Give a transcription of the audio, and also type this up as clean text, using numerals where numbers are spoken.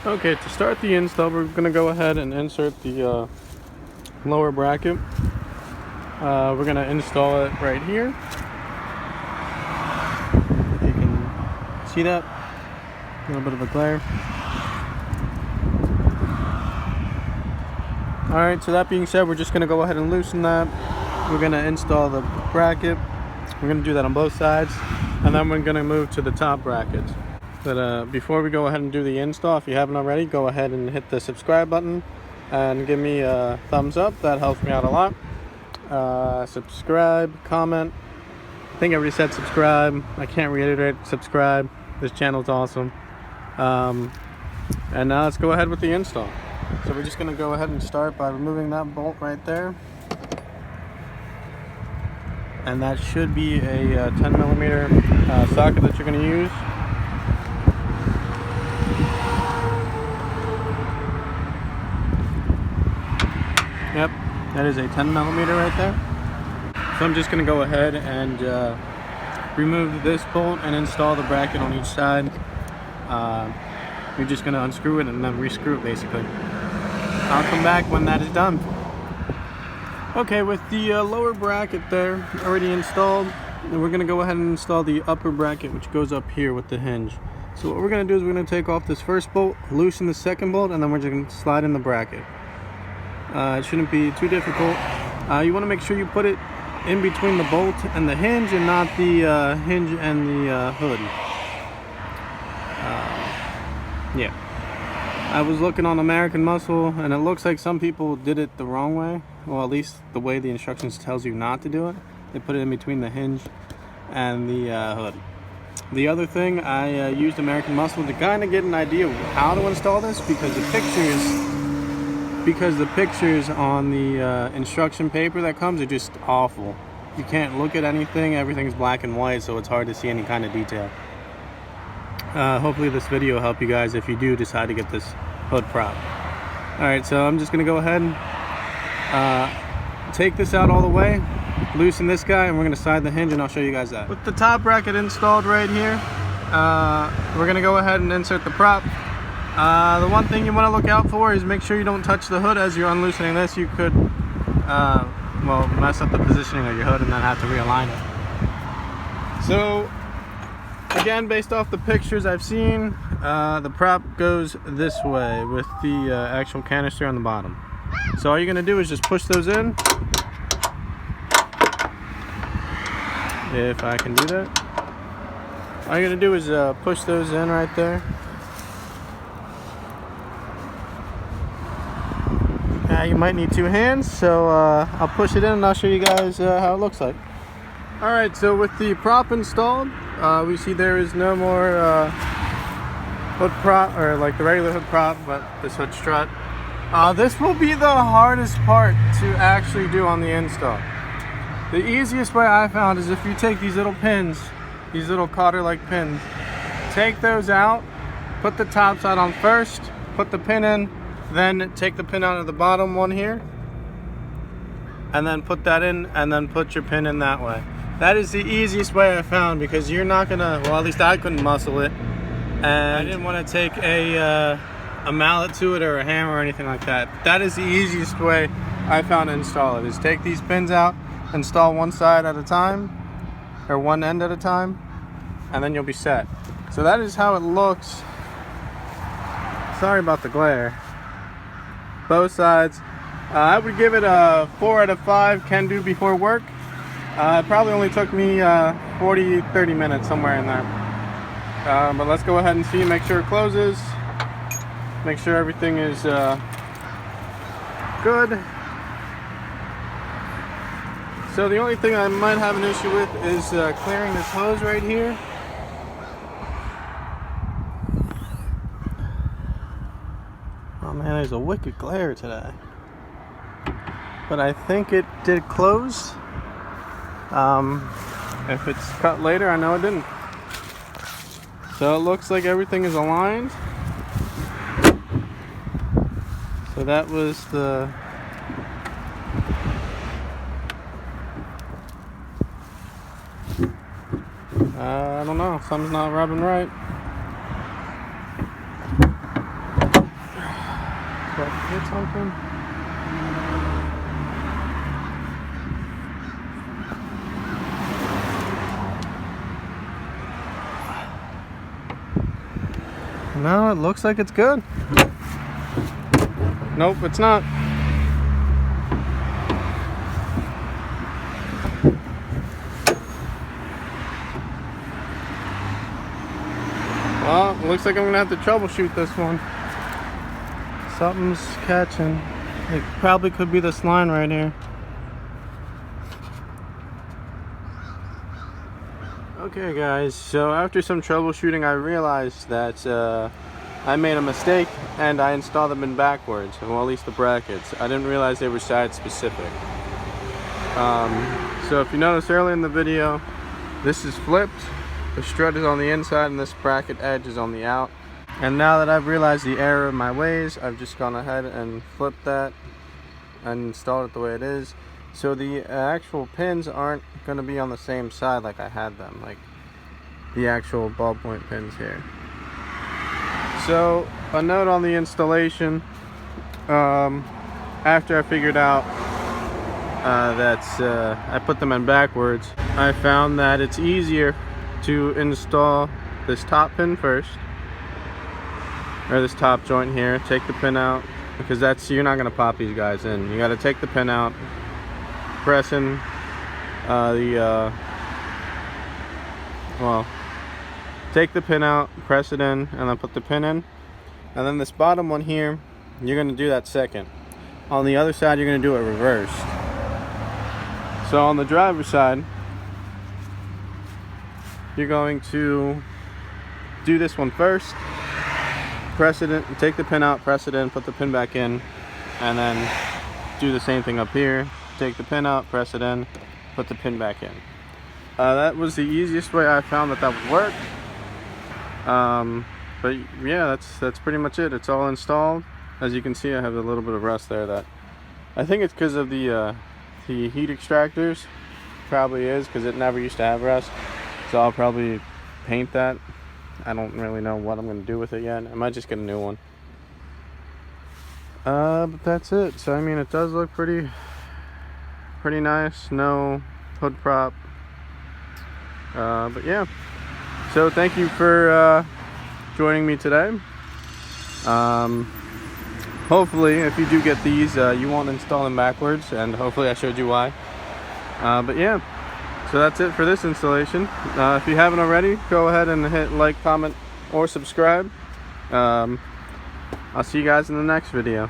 Okay, to start the install, we're going to go ahead and insert the lower bracket. We're going to install it right here. If you can see that, a little bit of a glare. Alright, so that being said, we're just going to go ahead and loosen that. We're going to install the bracket. We're going to do that on both sides, and then we're going to move to the top brackets. But before we go ahead and do the install, if you haven't already, go ahead and hit the subscribe button and give me a thumbs up. That helps me out a lot. Subscribe, comment. I think I already said subscribe. I can't reiterate, subscribe. This channel's awesome. And now let's go ahead with the install. So we're just going to go ahead and start by removing that bolt right there. And that should be a 10mm socket that you're going to use. Yep, that is a 10mm right there. So I'm just going to go ahead and remove this bolt and install the bracket on each side. You're just going to unscrew it and then rescrew it basically. I'll come back when that is done. Okay, with the lower bracket there already installed, we're going to go ahead and install the upper bracket, which goes up here with the hinge. So what we're going to do is we're going to take off this first bolt, loosen the second bolt, and then we're just going to slide in the bracket. It shouldn't be too difficult. You want to make sure you put it in between the bolt and the hinge and not the hinge and the hood. Yeah. I was looking on American Muscle, and it looks like some people did it the wrong way. Well, at least the way the instructions tells you not to do it. They put it in between the hinge and the hood. The other thing, I used American Muscle to kind of get an idea of how to install this, because the pictures on the instruction paper that comes are just awful. You can't look at anything. Everything's black and white, so it's hard to see any kind of detail. Hopefully this video will help you guys if you do decide to get this hood prop. Alright, so I'm just going to go ahead and take this out all the way, loosen this guy, and we're going to slide the hinge, and I'll show you guys that. With the top bracket installed right here, we're going to go ahead and insert the prop. The one thing you want to look out for is make sure you don't touch the hood as you're unloosening this. You could well, mess up the positioning of your hood and then have to realign it. So again, based off the pictures I've seen, the prop goes this way with the actual canister on the bottom. So all you're going to do is just push those in. If I can do that. All you're going to do is push those in right there. You might need two hands, so I'll push it in and I'll show you guys how it looks like. Alright, so with the prop installed, we see there is no more hood prop, or like the regular hood prop, but this hood strut. This will be the hardest part to actually do on the install. The easiest way I found is if you take these little pins, these little cotter-like pins, take those out, put the top side on first, put the pin in, then take the pin out of the bottom one here, and then put that in, and then put your pin in that way. That is the easiest way I found, because you're not gonna, well, at least I couldn't muscle it, and I didn't want to take a mallet to it or a hammer or anything like that. That is the easiest way I found to install it, is take these pins out, install one side at a time, or one end at a time, and then you'll be set. So that is how it looks. Sorry about the glare. Both sides. I would give it a 4 out of 5 can do before work. It probably only took me 40-30 minutes, somewhere in there. But let's go ahead and see, make sure it closes, make sure everything is good. So the only thing I might have an issue with is clearing this hose right here. Oh man, there's a wicked glare today. But I think it did close. If it's cut later, I know it didn't. So it looks like everything is aligned. So that was the I don't know, something's not rubbing right. if I can hit something. No, it looks like it's good. Nope, it's not. Well, it looks like I'm gonna have to troubleshoot this one. Something's catching. It probably could be this line right here. Okay guys, so after some troubleshooting I realized that I made a mistake and I installed them in backwards, well, at least the brackets. I didn't realize they were side specific. So if you notice earlier in the video, this is flipped. The strut is on the inside and this bracket edge is on the out. And now that I've realized the error of my ways, I've just gone ahead and flipped that and installed it the way it is. So the actual pins aren't going to be on the same side like I had them, like the actual ballpoint pins here. So a note on the installation, after I figured out that I put them in backwards, I found that it's easier to install this top pin first, or this top joint here. Take the pin out, because you're not going to pop these guys in. You got to take the pin out, press in take the pin out, press it in, and then put the pin in. And then this bottom one here, you're going to do that second. On the other side, you're going to do it reversed. So on the driver's side, you're going to do this one first, press it in, take the pin out, press it in, put the pin back in, and then do the same thing up here. Take the pin out, press it in, put the pin back in. That was the easiest way I found that would work. But yeah, that's pretty much it. It's all installed. As you can see, I have a little bit of rust there. That I think it's because of the heat extractors. Probably is, because it never used to have rust. So I'll probably paint that. I don't really know what I'm going to do with it yet. I might just get a new one. But that's it. So I mean, it does look pretty nice. No hood prop. But yeah. So thank you for joining me today. Hopefully, if you do get these, you won't install them backwards, and hopefully I showed you why. But yeah. So that's it for this installation. If you haven't already, go ahead and hit like, comment, or subscribe. I'll see you guys in the next video.